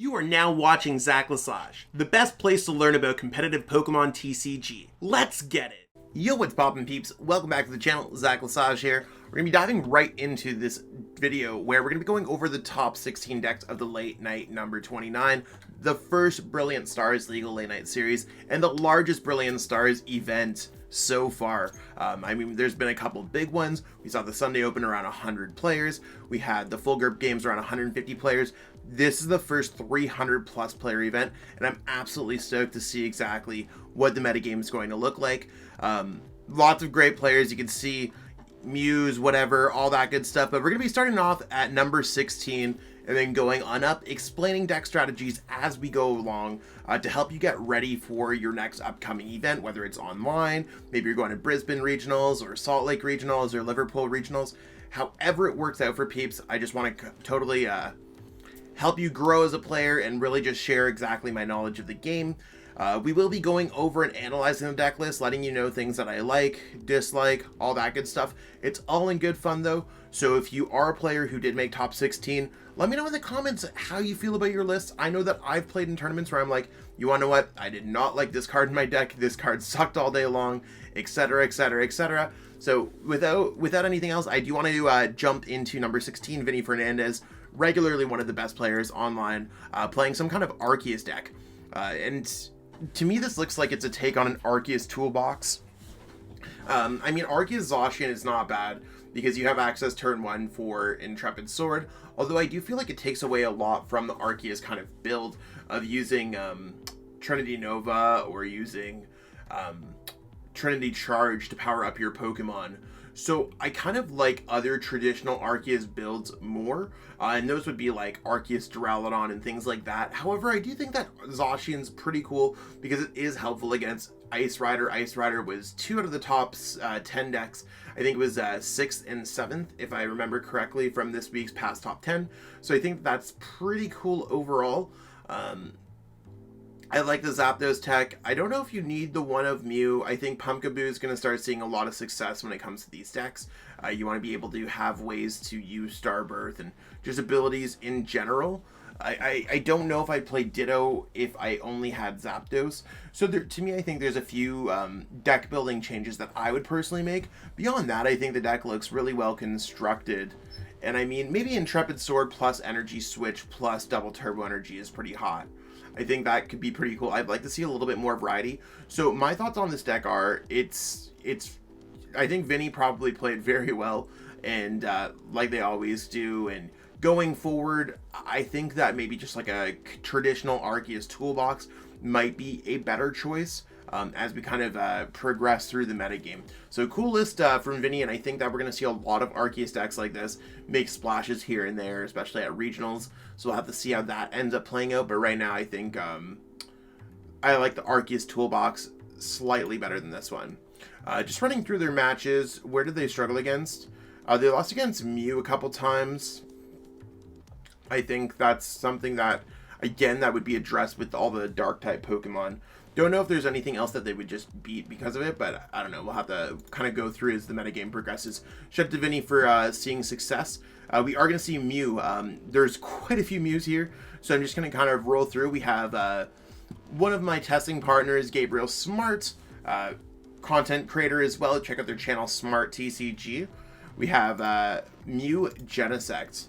You are now watching Zach Lesage, the best place to learn about competitive Pokemon TCG. Let's get it! Yo, what's poppin' peeps? Welcome back to the channel, Zach Lesage here. We're going to be diving right into this video where we're going to be going over the top 16 decks of the Late Night number 29, the first Brilliant Stars Legal Late Night Series, and the largest Brilliant Stars event so far. I mean, there's been a couple of big ones. We saw the Sunday Open around 100 players. We had the full group games around 150 players. This is the first 300 plus player event, and I'm absolutely stoked to see exactly what the metagame is going to look like. Lots of great players. You can see Muse, whatever, all that good stuff. But we're going to be starting off at number 16 and then going on up, explaining deck strategies as we go along to help you get ready for your next upcoming event, whether it's online, maybe you're going to Brisbane Regionals or Salt Lake Regionals or Liverpool Regionals. However it works out for peeps, I just want to totally help you grow as a player and really just share exactly my knowledge of the game. We will be going over and analyzing the deck list, letting you know things that I like, dislike, all that good stuff. It's all in good fun though, so if you are a player who did make top 16, let me know in the comments how you feel about your list. I know that I've played in tournaments where I'm like, you wanna know what, I did not like this card in my deck, this card sucked all day long, etc, etc, etc. So without anything else, I do want to jump into number 16, Vinnie Fernandez, regularly one of the best players online, playing some kind of Arceus deck. And to me, this looks like it's a take on an Arceus Toolbox. I mean, Arceus Zacian is not bad because you have access turn 1 for Intrepid Sword, although I do feel like it takes away a lot from the Arceus kind of build of using Trinity Nova or using Trinity Charge to power up your Pokemon. So I kind of like other traditional Arceus builds more, and those would be like Arceus Duraludon and things like that. However, I do think that Zacian's pretty cool because it is helpful against Ice Rider. Ice Rider was 2 out of the top 10 decks. I think it was 6th and 7th, if I remember correctly, from this week's past top 10. So I think that's pretty cool overall. I like the Zapdos tech. I don't know if you need the one of Mew. I think Pumpkaboo is going to start seeing a lot of success when it comes to these decks. You want to be able to have ways to use Starbirth and just abilities in general. I don't know if I'd play Ditto if I only had Zapdos. So to me, I think there's a few deck building changes that I would personally make. Beyond that, I think the deck looks really well constructed. And I mean, maybe Intrepid Sword plus Energy Switch plus Double Turbo Energy is pretty hot. I think that could be pretty cool. I'd like to see a little bit more variety. So my thoughts on this deck are, I think Vinny probably played very well, and like they always do. And going forward, I think that maybe just like a traditional Arceus Toolbox might be a better choice as we kind of progress through the metagame. So cool list from Vinny, and I think that we're going to see a lot of Arceus decks like this make splashes here and there, especially at regionals. So we'll have to see how that ends up playing out. But right now, I think I like the Arceus Toolbox slightly better than this one. Just running through their matches, where did they struggle against? They lost against Mew a couple times. I think that's something that, again, that would be addressed with all the Dark-type Pokemon. Don't know if there's anything else that they would just beat because of it, but I don't know. We'll have to kind of go through as the metagame progresses. Shout out to Vinny for seeing success. We are going to see Mew. There's quite a few Mews here, so I'm just going to kind of roll through. We have one of my testing partners, Gabriel Smart, content creator as well. Check out their channel, Smart TCG. We have Mew Genesect.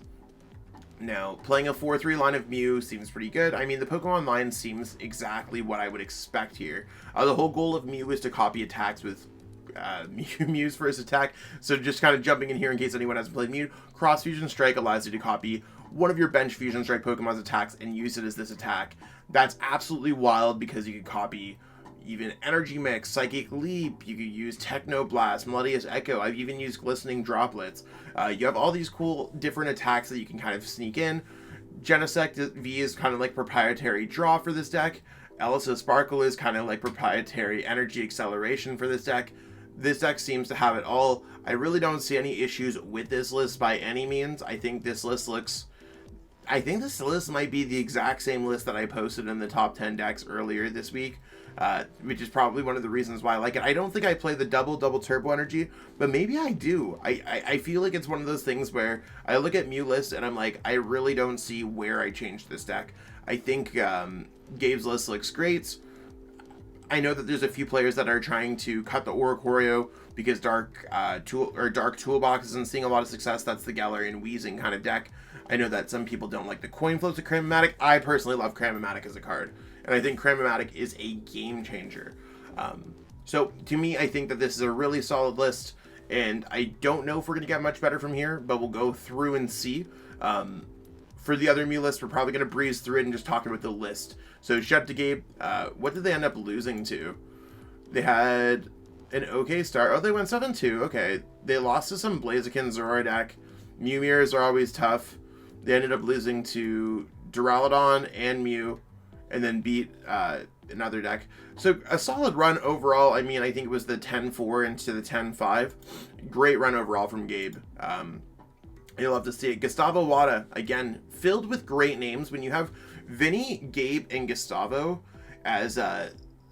Now, playing a 4-3 line of Mew seems pretty good. I mean, the Pokemon line seems exactly what I would expect here. The whole goal of Mew is to copy attacks with Mew's first attack. So just kind of jumping in here in case anyone hasn't played Mew. Cross Fusion Strike allows you to copy one of your bench Fusion Strike Pokemon's attacks and use it as this attack. That's absolutely wild because you can copy even Energy Mix, Psychic Leap, you could use Techno Blast, Melodious Echo, I've even used Glistening Droplets. You have all these cool different attacks that you can kind of sneak in. Genesect V is kind of like proprietary draw for this deck. Elisa Sparkle is kind of like proprietary energy acceleration for this deck. This deck seems to have it all. I really don't see any issues with this list by any means. I think this list might be the exact same list that I posted in the top 10 decks earlier this week. Which is probably one of the reasons why I like it. I don't think I play the double turbo energy, but maybe I do. I feel like it's one of those things where I look at Mew lists and I'm like, I really don't see where I changed this deck. I think Gabe's list looks great. I know that there's a few players that are trying to cut the Oricorio because Dark Toolbox isn't seeing a lot of success. That's the Galarian Wheezing kind of deck. I know that some people don't like the coin flips of Cram-O-Matic. I personally love Cram-O-Matic as a card, and I think Cram-O-Matic is a game changer. So to me, I think that this is a really solid list, and I don't know if we're going to get much better from here, but we'll go through and see. For the other Mew list, we're probably going to breeze through it and just talk about the list. So shout out to Gabe. What did they end up losing to? They had an okay start. Oh, they went 7-2. Okay. They lost to some Blaziken Zoroark deck. Mew mirrors are always tough. They ended up losing to Duraludon and Mew, and then beat another deck. So a solid run overall. I mean, I think it was the 10-4 into the 10-5. Great run overall from Gabe. You'll have to see it. Gustavo Wada, again, filled with great names. When you have Vinnie, Gabe, and Gustavo as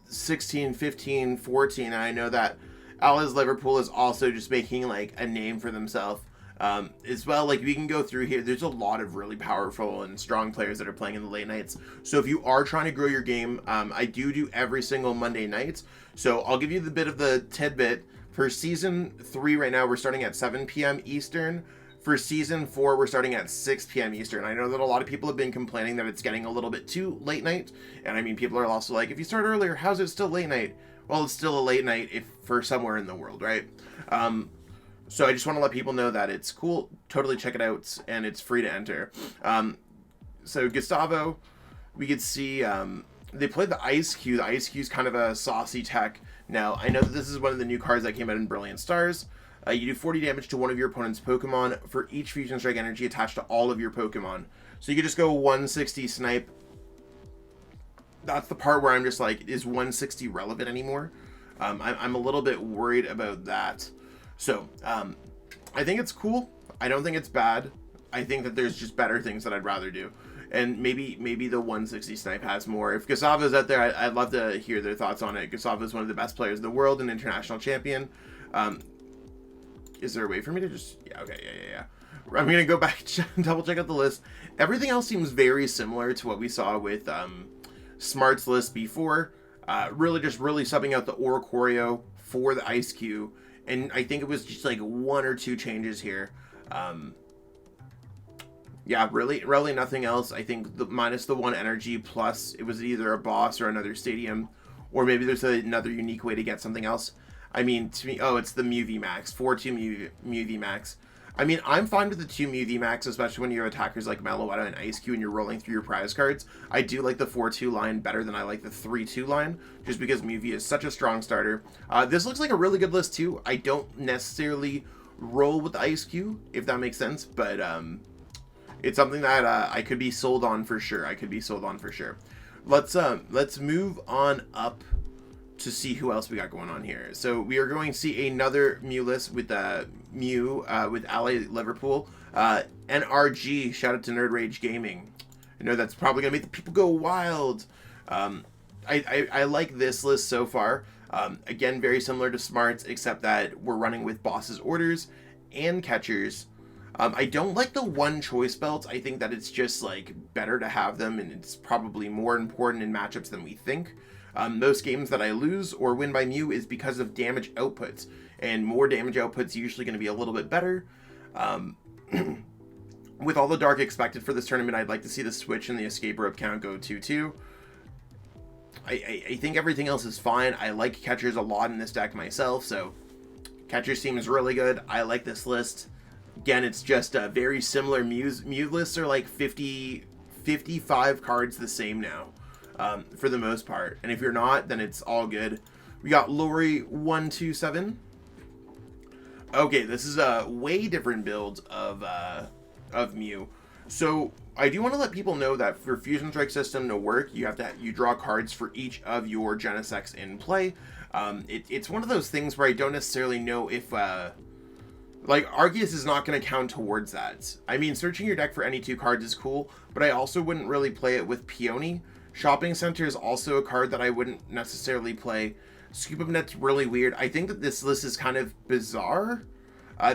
16, 15, 14, and I know that Alice Liverpool is also just making like a name for themselves as well. Like we can go through here. There's a lot of really powerful and strong players that are playing in the late nights. So if you are trying to grow your game, I do every single Monday night. So I'll give you the bit of the tidbit. For Season 3 right now, we're starting at 7 p.m. Eastern. For Season 4, we're starting at 6 p.m. Eastern. I know that a lot of people have been complaining that it's getting a little bit too late night. And I mean, people are also like, if you start earlier, how's it still late night? Well, it's still a late night if for somewhere in the world, right? So I just want to let people know that it's cool. Totally check it out, and it's free to enter. So Gustavo, we could see they played the Ice Cube. The Ice Cube's kind of a saucy tech. Now, I know that this is one of the new cards that came out in Brilliant Stars. You do 40 damage to one of your opponent's Pokemon for each Fusion Strike energy attached to all of your Pokemon. So you could just go 160 snipe. That's the part where I'm just like, is 160 relevant anymore? I'm a little bit worried about that. So, I think it's cool. I don't think it's bad. I think that there's just better things that I'd rather do. And maybe the 160 snipe has more. If Gustavo's out there, I'd love to hear their thoughts on it. Gustavo's one of the best players in the world, an international champion. Is there a way for me to just... Yeah, okay, yeah. I'm going to go back and double check out the list. Everything else seems very similar to what we saw with Smart's list before. Really subbing out the Oricorio for the Ice Cube. And I think it was just like one or two changes here. Yeah, really nothing else. I think minus the one energy, plus it was either a boss or another stadium. Or maybe there's another unique way to get something else. I mean, to me, it's the Mew VMAX, 4-2 Mew VMAX. I mean, I'm fine with the 2 Mew VMAX, especially when you have attackers like Meloetta and Ice Cube and you're rolling through your prize cards. I do like the 4-2 line better than I like the 3-2 line, just because Mew V is such a strong starter. This looks like a really good list, too. I don't necessarily roll with Ice Cube, if that makes sense, but it's something that I could be sold on for sure. Let's move on up to see who else we got going on here. So we are going to see another Mew list with Mew with Ally Liverpool. NRG, shout out to Nerd Rage Gaming. I know that's probably going to make the people go wild. I like this list so far. Again, very similar to Smarts, except that we're running with Boss's Orders and Catchers. I don't like the one choice belts. I think that it's just like better to have them, and it's probably more important in matchups than we think. Most games that I lose or win by Mew is because of damage outputs, and more damage outputs usually going to be a little bit better. With all the dark expected for this tournament, I'd like to see the switch and the escape rope count go 2-2. I think everything else is fine. I like Catchers a lot in this deck myself, so Catchers seems really good. I like this list. Again, it's just very similar. Mew lists are like 55 cards the same now. For the most part, and if you're not, then it's all good. We got Lori 127. Okay, this is a way different build of Mew. So I do want to let people know that for Fusion Strike system to work, you draw cards for each of your Genesects in play. It's one of those things where I don't necessarily know if like Arceus is not going to count towards that. I mean, searching your deck for any 2 cards is cool, but I also wouldn't really play it with Peony. Shopping Center is also a card that I wouldn't necessarily play. Scoop Up Net's really weird. I think that this list is kind of bizarre.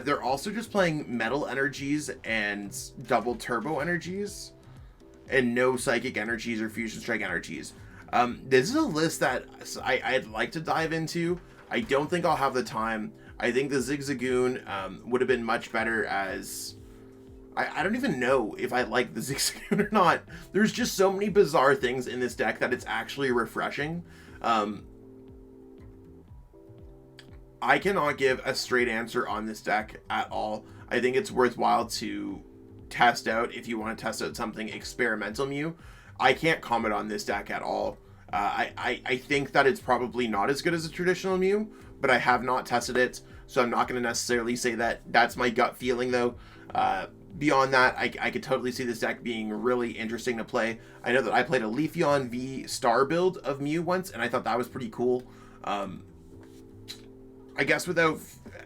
They're also just playing Metal Energies and Double Turbo Energies. and no Psychic Energies or Fusion Strike Energies. This is a list that I'd like to dive into. I don't think I'll have the time. I think the Zigzagoon would have been much better as... I don't even know if I like the Zigzagoon or not. There's just so many bizarre things in this deck that it's actually refreshing. I cannot give a straight answer on this deck at all. I think it's worthwhile to test out if you want to test out something experimental Mew. I can't comment on this deck at all. I think that it's probably not as good as a traditional Mew, but I have not tested it, so I'm not going to necessarily say that. That's my gut feeling, though. Beyond that, I could totally see this deck being really interesting to play. I know that I played a Leafeon V Star build of Mew once, and I thought that was pretty cool. I guess without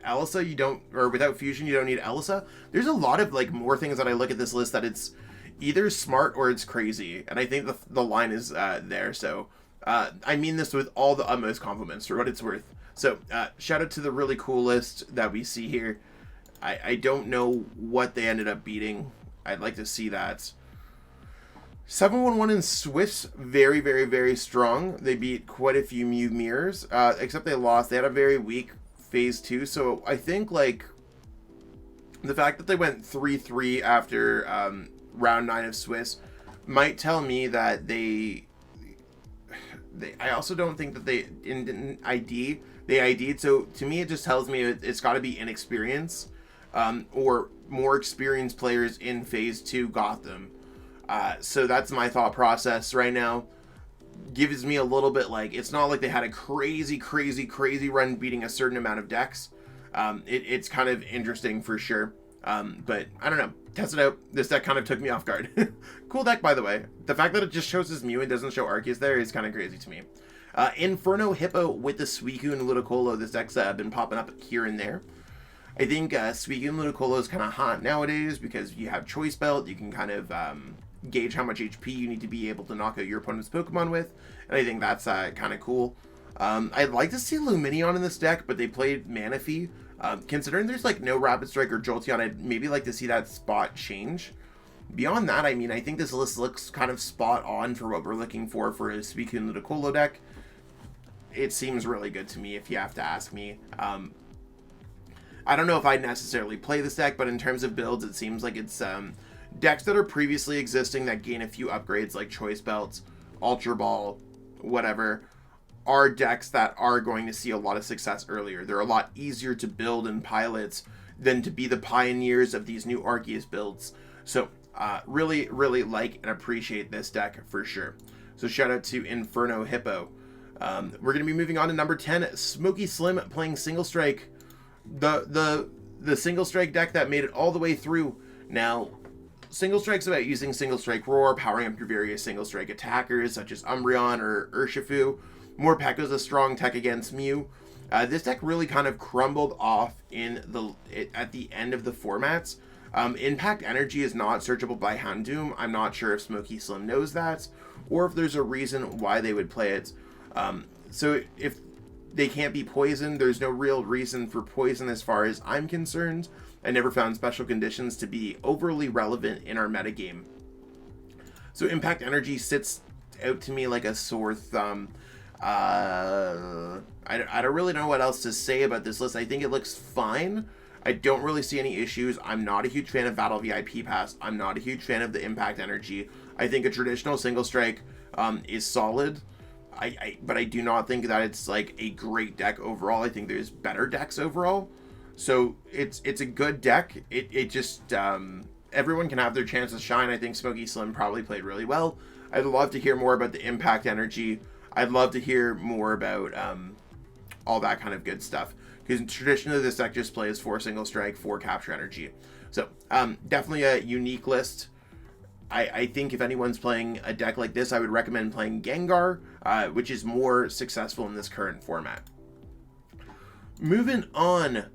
Elisa, you don't, or without Fusion, you don't need Elisa. There's a lot of like more things that I look at this list that it's either smart or it's crazy, and I think the line is there. So I mean this with all the utmost compliments for what it's worth. So shout out to the really cool list that we see here. I don't know what they ended up beating. I'd like to see that. 711 in Swiss, very, very, very strong. They beat quite a few Mew Mirrors, except they lost. They had a very weak phase 2, so I think, like, the fact that they went 3-3 after round 9 of Swiss might tell me that they I also don't think that they didn't ID. They ID'd, so to me it just tells me it's got to be inexperience, or more experienced players in phase 2 got them. So that's my thought process right now. Gives me a little bit like, it's not like they had a crazy run beating a certain amount of decks. It's kind of interesting for sure. But I don't know. Test it out. This deck kind of took me off guard. Cool deck, by the way. The fact that it just shows his Mew and doesn't show Arceus there is kind of crazy to me. Inferno Hippo with the Suicune and Ludicolo. This deck's been popping up here and there. I think Suicune and Ludicolo is kind of hot nowadays because you have Choice Belt. You can kind of gauge how much HP you need to be able to knock out your opponent's Pokemon with. And I think that's kind of cool. I'd like to see Lumineon in this deck, but they played Manaphy. Considering there's like no Rapid Strike or Jolteon, I'd maybe like to see that spot change. Beyond that, I mean, I think this list looks kind of spot on for what we're looking for a Suicune Ludicolo deck. It seems really good to me, if you have to ask me. I don't know if I'd necessarily play this deck, but in terms of builds, it seems like it's decks that are previously existing that gain a few upgrades like Choice Belts, Ultra Ball, whatever, are decks that are going to see a lot of success earlier. They're a lot easier to build in pilots than to be the pioneers of these new Arceus builds. So really like and appreciate this deck for sure. So shout out to Inferno Hippo. We're going to be moving on to number 10, Smoky Slim playing Single Strike. The Single Strike deck that made it all the way through. Now, Single Strike's about using Single Strike Roar, powering up your various Single Strike attackers such as Umbreon or Urshifu. Morpeko's a strong tech against Mew. This deck really kind of crumbled off at the end of the formats. Impact Energy is not searchable by Houndoom. I'm not sure if Smoky Slim knows that, or if there's a reason why they would play it. So if they can't be poisoned, there's no real reason for poison as far as I'm concerned. I never found special conditions to be overly relevant in our metagame. So Impact Energy sits out to me like a sore thumb. I don't really know what else to say about this list. I think it looks fine. I don't really see any issues. I'm not a huge fan of Battle VIP Pass. I'm not a huge fan of the Impact Energy. I think a traditional Single Strike is solid. But I do not think that it's like a great deck overall. I think there's better decks overall. So it's a good deck. It just everyone can have their chance to shine. I think Smoky Slim probably played really well. I'd love to hear more about the Impact Energy. I'd love to hear more about all that kind of good stuff. Because traditionally this deck just plays 4 Single Strike, 4 Capture Energy. So definitely a unique list. I think if anyone's playing a deck like this, I would recommend playing Gengar, which is more successful in this current format. Moving on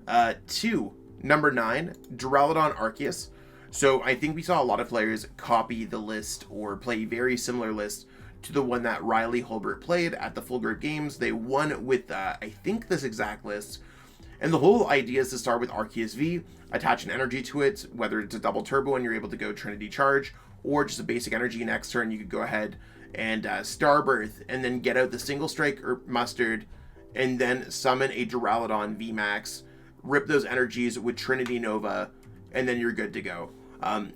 to number 9, Duraludon Arceus. So I think we saw a lot of players copy the list or play very similar lists to the one that Riley Holbert played at the Full Grip Games. They won with, I think, this exact list. And the whole idea is to start with Arceus V, attach an energy to it, whether it's a double turbo and you're able to go Trinity Charge, or just a basic energy next turn, you could go ahead and Starbirth, and then get out the Single Strike or Mustard, and then summon a Duraludon VMAX, rip those energies with Trinity Nova, and then you're good to go.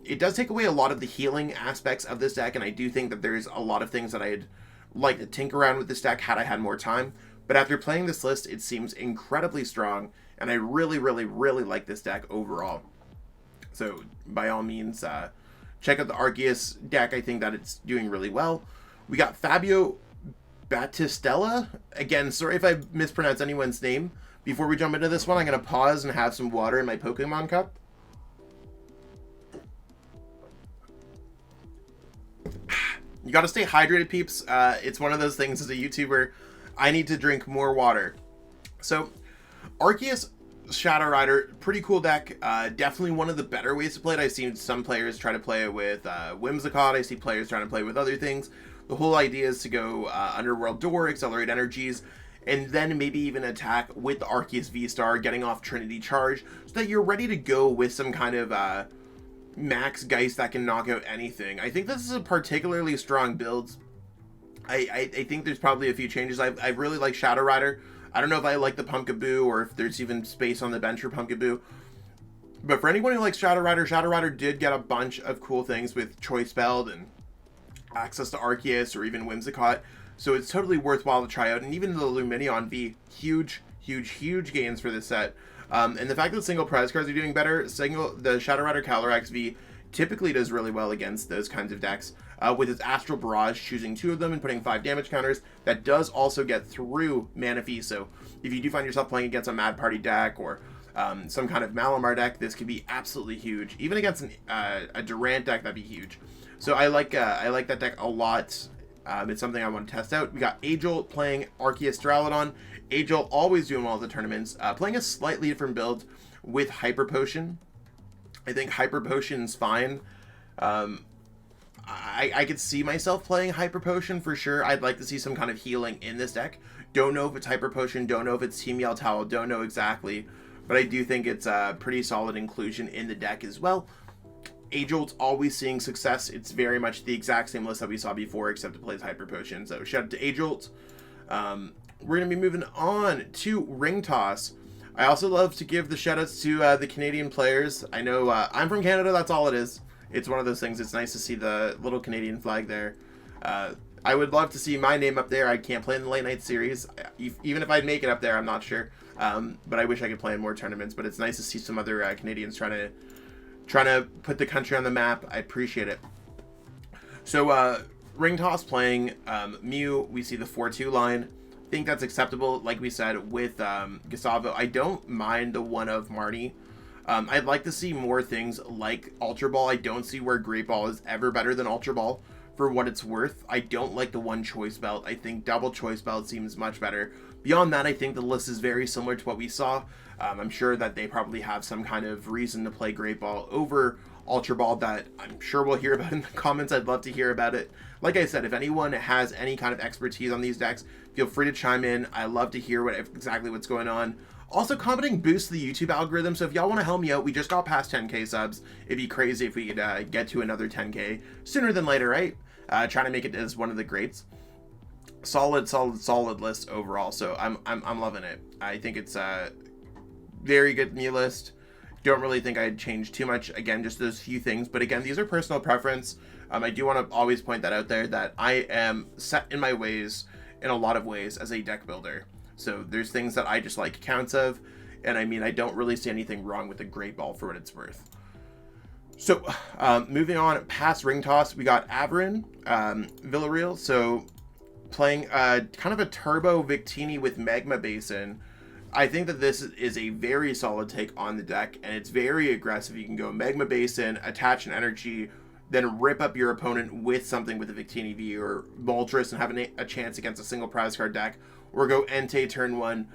It does take away a lot of the healing aspects of this deck, and I do think that there's a lot of things that I'd like to tinker around with this deck had I had more time. But after playing this list, it seems incredibly strong, and I really, really, really like this deck overall. So by all means, check out the Arceus deck. I think that it's doing really well. We got Fabio Battistella. Again, sorry if I mispronounce anyone's name. Before we jump into this one, I'm going to pause and have some water in my Pokemon cup. You got to stay hydrated, peeps. It's one of those things as a YouTuber, I need to drink more water. So, Arceus Shadow Rider, pretty cool deck. Definitely one of the better ways to play it. I've seen some players try to play it with Whimsicott. I see players trying to play with other things. The whole idea is to go Underworld Door, accelerate energies, and then maybe even attack with the Arceus V-Star, getting off Trinity Charge, so that you're ready to go with some kind of max Geist that can knock out anything. I think this is a particularly strong build. I think there's probably a few changes. I really like Shadow Rider. I don't know if I like the Pumpkaboo or if there's even space on the bench for Pumpkaboo. But for anyone who likes Shadow Rider did get a bunch of cool things with Choice Belt and access to Arceus or even Whimsicott. So it's totally worthwhile to try out. And even the Lumineon V, huge gains for this set. And the fact that single prize cards are doing better, the Shadow Rider Calyrex V typically does really well against those kinds of decks. With its Astral Barrage, choosing 2 of them and putting 5 damage counters, that does also get through Manaphy. So if you do find yourself playing against a Mad Party deck or some kind of Malamar deck, this could be absolutely huge. Even against a Durant deck, that'd be huge. So I like that deck a lot. It's something I want to test out. We got Agel playing Arceus Duraludon. Agel always doing well at the tournaments. Playing a slightly different build with Hyper Potion. I think Hyper Potion's fine. I could see myself playing Hyper Potion for sure. I'd like to see some kind of healing in this deck. Don't know if it's Hyper Potion, don't know if it's Team Yell Towel, don't know exactly. But I do think it's a pretty solid inclusion in the deck as well. Agel's always seeing success. It's very much the exact same list that we saw before, except it plays Hyper Potion. So shout out to Agelt. We're going to be moving on to Ring Toss. I also love to give the shoutouts to the Canadian players. I know I'm from Canada, that's all it is. It's one of those things. It's nice to see the little Canadian flag there. I would love to see my name up there. I can't play in the late night series. Even if I'd make it up there, I'm not sure. But I wish I could play in more tournaments. But it's nice to see some other Canadians trying to put the country on the map. I appreciate it. So Ring Toss playing Mew. We see the 4-2 line. I think that's acceptable. Like we said with Gustavo, I don't mind the one of Marnie. I'd like to see more things like Ultra Ball. I don't see where Great Ball is ever better than Ultra Ball for what it's worth. I don't like the one Choice Belt. I think double Choice Belt seems much better. Beyond that, I think the list is very similar to what we saw. I'm sure that they probably have some kind of reason to play Great Ball over Ultra Ball that I'm sure we'll hear about in the comments. I'd love to hear about it. Like I said, if anyone has any kind of expertise on these decks, feel free to chime in. I love to hear exactly what's going on. Also, commenting boosts the YouTube algorithm, so if y'all want to help me out, we just got past 10k subs. It'd be crazy if we could get to another 10k sooner than later, right? Trying to make it as one of the greats. Solid list overall, so I'm loving it. I think it's a very good Mew list. Don't really think I'd change too much. Again, just those few things, but again, these are personal preference. I do want to always point that out there, that I am set in my ways in a lot of ways as a deck builder. So there's things that I just like counts of, and I mean, I don't really see anything wrong with a Great Ball for what it's worth. So moving on past Ring Toss, we got Averin, Villarreal. So playing kind of a turbo Victini with Magma Basin. I think that this is a very solid take on the deck, and it's very aggressive. You can go Magma Basin, attach an energy, then rip up your opponent with something with a Victini V or Moltres and have a chance against a single prize card deck, or go Entei turn 1.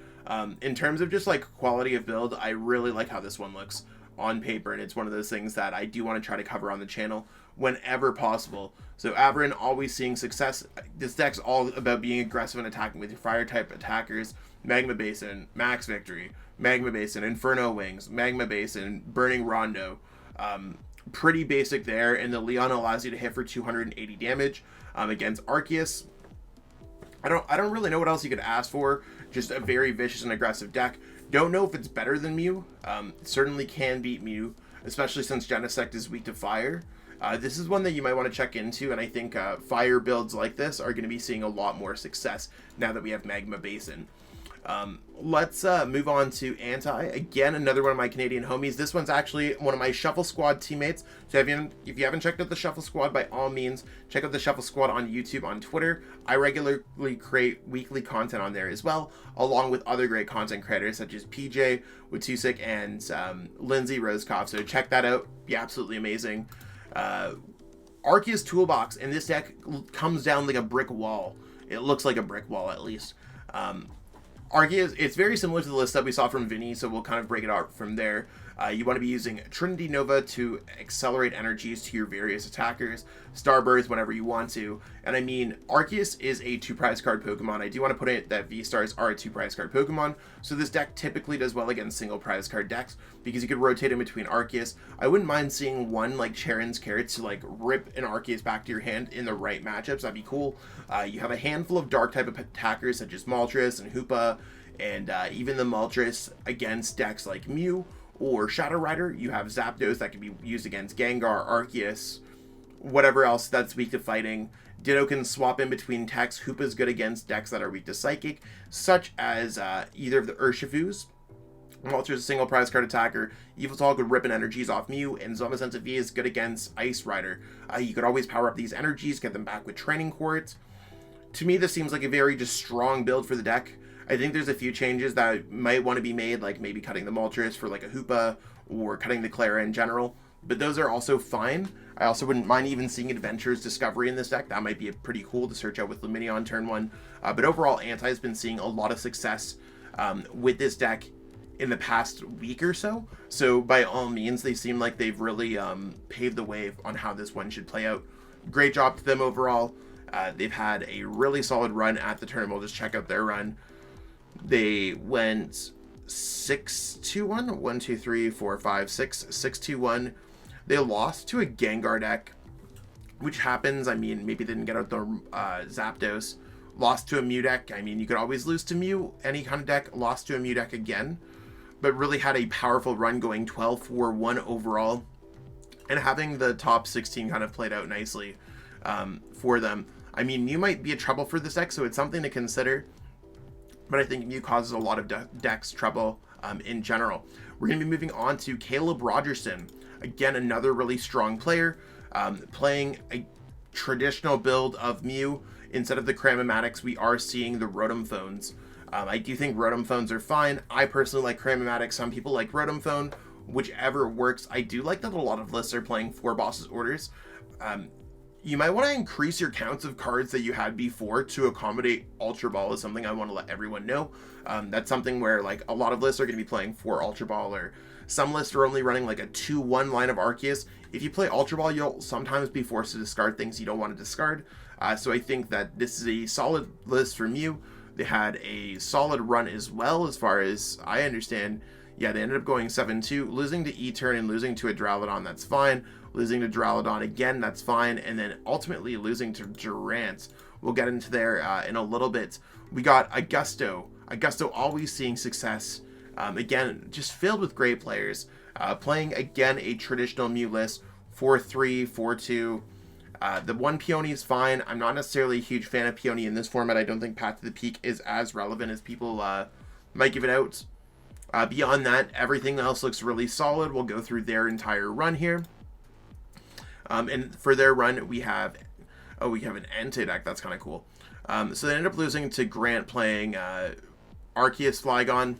In terms of just like quality of build, I really like how this one looks on paper, and it's one of those things that I do want to try to cover on the channel whenever possible. So Averin always seeing success. This deck's all about being aggressive and attacking with your fire type attackers. Magma Basin, Max Victory, Magma Basin, Inferno Wings, Magma Basin, Burning Rondo. Pretty basic there, and the Leon allows you to hit for 280 damage against Arceus. I don't really know what else you could ask for. Just a very vicious and aggressive deck. Don't know if it's better than Mew. Certainly can beat Mew, especially since Genesect is weak to fire. This is one that you might want to check into, and I think fire builds like this are going to be seeing a lot more success now that we have Magma Basin. Let's move on to Anti. Again, another one of my Canadian homies. This one's actually one of my Shuffle Squad teammates. So if you haven't checked out the Shuffle Squad, by all means, check out the Shuffle Squad on YouTube, on Twitter. I regularly create weekly content on there as well, along with other great content creators such as PJ, Watusik, and Lindsay Rosekoff. So check that out. Be absolutely amazing. Arceus Toolbox, and this deck comes down like a brick wall. It looks like a brick wall, at least. Arceus, it's very similar to the list that we saw from Vinnie, so we'll kind of break it out from there. You want to be using Trinity Nova to accelerate energies to your various attackers, Starburst whenever you want to. And I mean, Arceus is a 2-prize card Pokemon. I do want to put it that V-Stars are a 2-prize card Pokemon, so this deck typically does well against single prize card decks, because you could rotate in between Arceus. I wouldn't mind seeing one like Charon's Carrots to like rip an Arceus back to your hand in the right matchups. That'd be cool. You have a handful of dark type of attackers such as Moltres and Hoopa, and even the Moltres against decks like Mew or Shadow Rider. You have Zapdos that can be used against Gengar, Arceus, whatever else that's weak to fighting. Ditto can swap in between techs. Hoopa's good against decks that are weak to Psychic, such as either of the Urshifus. Moltres is a single prize card attacker. Yveltal could rip energies off Mew, and Zombicenta V is good against Ice Rider. You could always power up these energies, get them back with Training Quartz. To me, this seems like a very just strong build for the deck. I think there's a few changes that might want to be made, like maybe cutting the Moltres for like a Hoopa, or cutting the Clara in general, but those are also fine. I also wouldn't mind even seeing Adventure's Discovery in this deck. That might be pretty cool to search out with Luminia on turn 1. But overall, Anti has been seeing a lot of success with this deck in the past week or so. So by all means, they seem like they've really paved the way on how this one should play out. Great job to them overall. They've had a really solid run at the tournament. We'll just check out their run. They went 6-2-1, 1, 2, 3, 4, 5, 6, 6-2-1. They lost to a Gengar deck, which happens. I mean, maybe they didn't get out the Zapdos. Lost to a Mew deck. I mean, you could always lose to Mew, any kind of deck. Lost to a Mew deck again, but really had a powerful run, going 12-4-1 overall, and having the top 16 kind of played out nicely for them. I mean, Mew might be a trouble for this deck, so it's something to consider. But I think Mew causes a lot of decks trouble in general. We're going to be moving on to Caleb Rogerson. Again, another really strong player, playing a traditional build of Mew. Instead of the Cramomatics, we are seeing the Rotom Phones. I do think Rotom Phones are fine. I personally like Cramomatics. Some people like Rotom Phone. Whichever works. I do like that a lot of lists are playing 4 bosses orders. You might want to increase your counts of cards that you had before to accommodate Ultra Ball, is something I want to let everyone know. That's something where like a lot of lists are going to be playing 4 Ultra Ball, or some lists are only running like a 2-1 line of Arceus. If you play Ultra Ball, you'll sometimes be forced to discard things you don't want to discard. So I think that this is a solid list for Mew. They had a solid run as well, as far as I understand. Yeah, they ended up going 7-2, losing to E-Turn and losing to a Duraludon, that's fine. Losing to Duraludon again, that's fine. And then ultimately losing to Durant. We'll get into there in a little bit. We got Augusto. Augusto always seeing success. Again, just filled with great players. Playing, again, a traditional Mew list. 4-3, 4-2. The one Peony is fine. I'm not necessarily a huge fan of Peony in this format. I don't think Path to the Peak is as relevant as people might give it out. Beyond that, everything else looks really solid. We'll go through their entire run here. And for their run, we have an Entei deck. That's kind of cool. So they ended up losing to Grant, playing Arceus Flygon.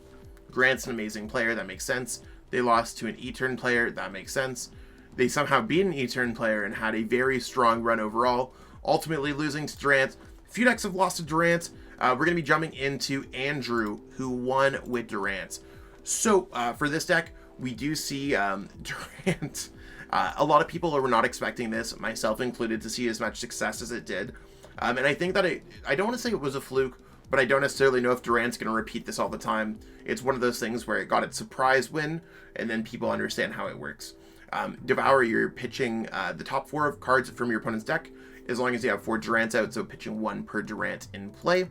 Grant's an amazing player. That makes sense. They lost to an E-Turn player. That makes sense. They somehow beat an E-Turn player and had a very strong run overall, ultimately losing to Durant. A few decks have lost to Durant. We're going to be jumping into Andrew, who won with Durant. So for this deck, we do see Durant. A lot of people were not expecting this, myself included, to see as much success as it did. And I think that I don't want to say it was a fluke, but I don't necessarily know if Durant's going to repeat this all the time. It's one of those things where it got its surprise win, and then people understand how it works. Devour, you're pitching the top 4 of cards from your opponent's deck, as long as you have 4 Durants out, so pitching 1 per Durant in play.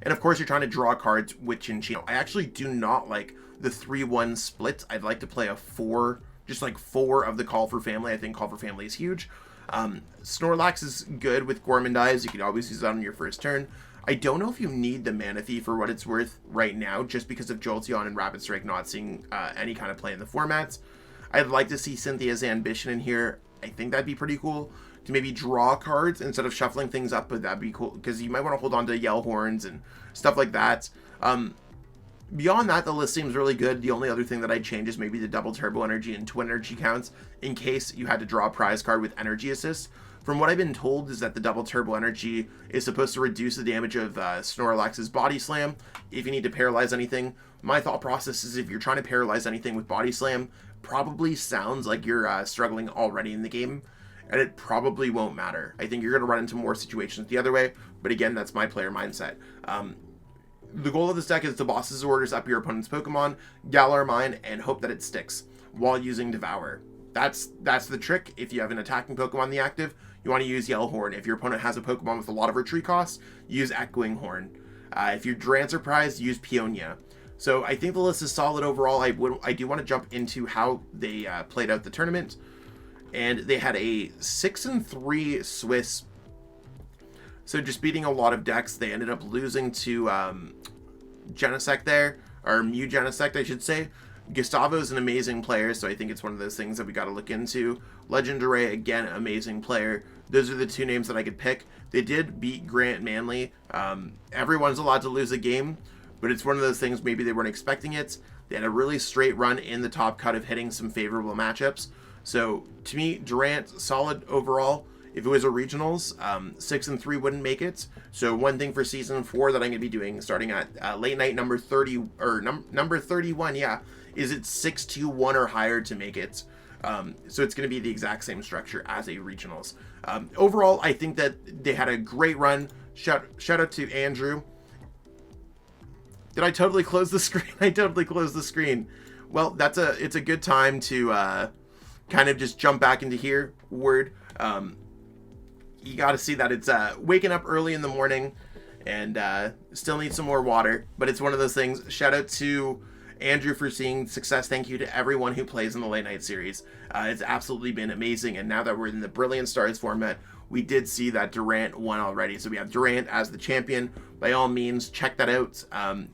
And of course, you're trying to draw cards with Chinchino. I actually do not like the 3-1 split. I'd like to play a 4, just like 4 of the Call for Family. I think Call for Family is huge. Snorlax is good with Gormandize. You could always use that on your first turn. I don't know if you need the Mana Thief for what it's worth right now, just because of Jolteon and Rapid Strike not seeing any kind of play in the formats. I'd like to see Cynthia's Ambition in here. I think that'd be pretty cool to maybe draw cards instead of shuffling things up, but that'd be cool because you might want to hold on to Yell Horns and stuff like that. Beyond that, the list seems really good. The only other thing that I'd change is maybe the double Turbo Energy and Twin Energy counts in case you had to draw a prize card with Energy Assist. From what I've been told is that the double Turbo Energy is supposed to reduce the damage of Snorlax's Body Slam if you need to paralyze anything. My thought process is if you're trying to paralyze anything with Body Slam, probably sounds like you're struggling already in the game, and it probably won't matter. I think you're going to run into more situations the other way, but again, that's my player mindset. The goal of this deck is to Boss's Orders up your opponent's Pokemon, Galar Mine, and hope that it sticks while using Devour. That's the trick. If you have an attacking Pokemon in the active, you want to use Yell Horn. If your opponent has a Pokemon with a lot of retreat costs, use Echoing Horn. If your Durants are prized, use Peonia. So I think the list is solid overall. I do want to jump into how they played out the tournament. And they had a 6-3 Swiss. So just beating a lot of decks. They ended up losing to Genesect there, or Mew Genesect, I should say. Gustavo is an amazing player, so I think it's one of those things that we got to look into. Legendary, again, amazing player. Those are the 2 names that I could pick. They did beat Grant Manley. Everyone's allowed to lose a game, but it's one of those things, maybe they weren't expecting it. They had a really straight run in the top cut of hitting some favorable matchups. So, to me, Durant, solid overall. If it was a regionals, 6-3 wouldn't make it. So one thing for season 4 that I'm going to be doing, starting at late night number 30 or number 31, is it 6-1 or higher to make it. So it's going to be the exact same structure as a regionals. Overall, I think that they had a great run. Shout out to Andrew. Did I totally close the screen? I totally closed the screen. Well, it's a good time to kind of just jump back into here. You got to see that it's waking up early in the morning and still need some more water, but it's one of those things. Shout out to Andrew for seeing success. Thank you to everyone who plays in the late night series. It's absolutely been amazing, and now that we're in the Brilliant Stars format, we did see that Durant won already, so we have Durant as the champion. By all means, check that out.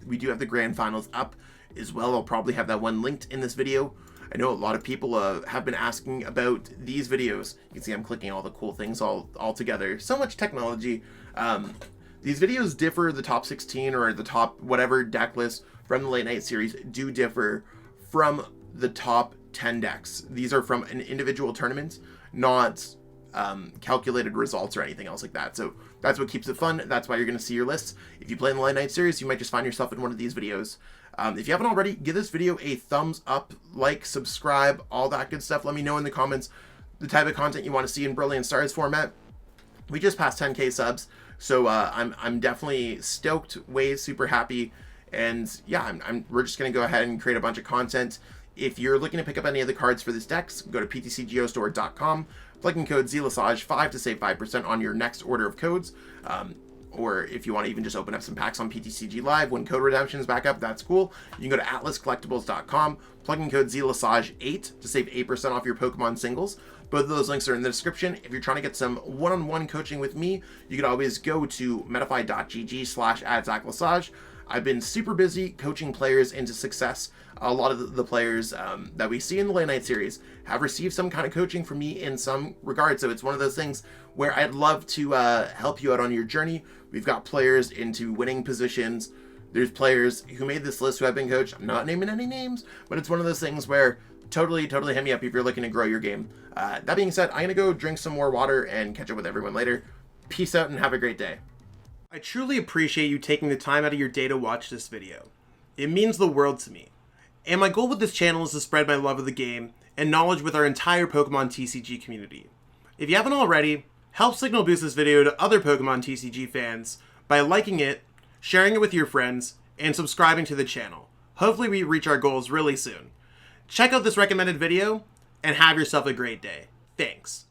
We do have the grand finals up as well. I'll probably have that one linked in this video. I know a lot of people have been asking about these videos. You can see I'm clicking all the cool things all together. So much technology. These videos differ. The top 16 or the top whatever deck list from the late night series do differ from the top 10 decks. These are from an individual tournament, not calculated results or anything else like that. So that's what keeps it fun. That's why you're going to see your lists. If you play in the late night series, you might just find yourself in one of these videos. If you haven't already, give this video a thumbs up, like, subscribe, all that good stuff. Let me know in the comments the type of content you want to see in Brilliant Stars format. We just passed 10K subs, so I'm definitely stoked, super happy, and yeah, we're just gonna go ahead and create a bunch of content. If you're looking to pick up any of the cards for this decks, go to ptcgeostore.com, plug in code ZLassage5 to save 5% on your next order of codes. Or if you want to even just open up some packs on PTCG Live when code redemption is back up, that's cool. You can go to atlascollectibles.com, plug in code ZLassage8 to save 8% off your Pokemon singles. Both of those links are in the description. If you're trying to get some one-on-one coaching with me, you can always go to metafy.gg/@ZachLassage. I've been super busy coaching players into success. A lot of the players that we see in the late night series have received some kind of coaching from me in some regard. So it's one of those things where I'd love to help you out on your journey. We've got players into winning positions. There's players who made this list who have been coached. I'm not naming any names, but it's one of those things where totally hit me up if you're looking to grow your game. That being said, I'm going to go drink some more water and catch up with everyone later. Peace out and have a great day. I truly appreciate you taking the time out of your day to watch this video. It means the world to me. And my goal with this channel is to spread my love of the game and knowledge with our entire Pokemon TCG community. If you haven't already, help signal boost this video to other Pokemon TCG fans by liking it, sharing it with your friends, and subscribing to the channel. Hopefully we reach our goals really soon. Check out this recommended video, and have yourself a great day. Thanks.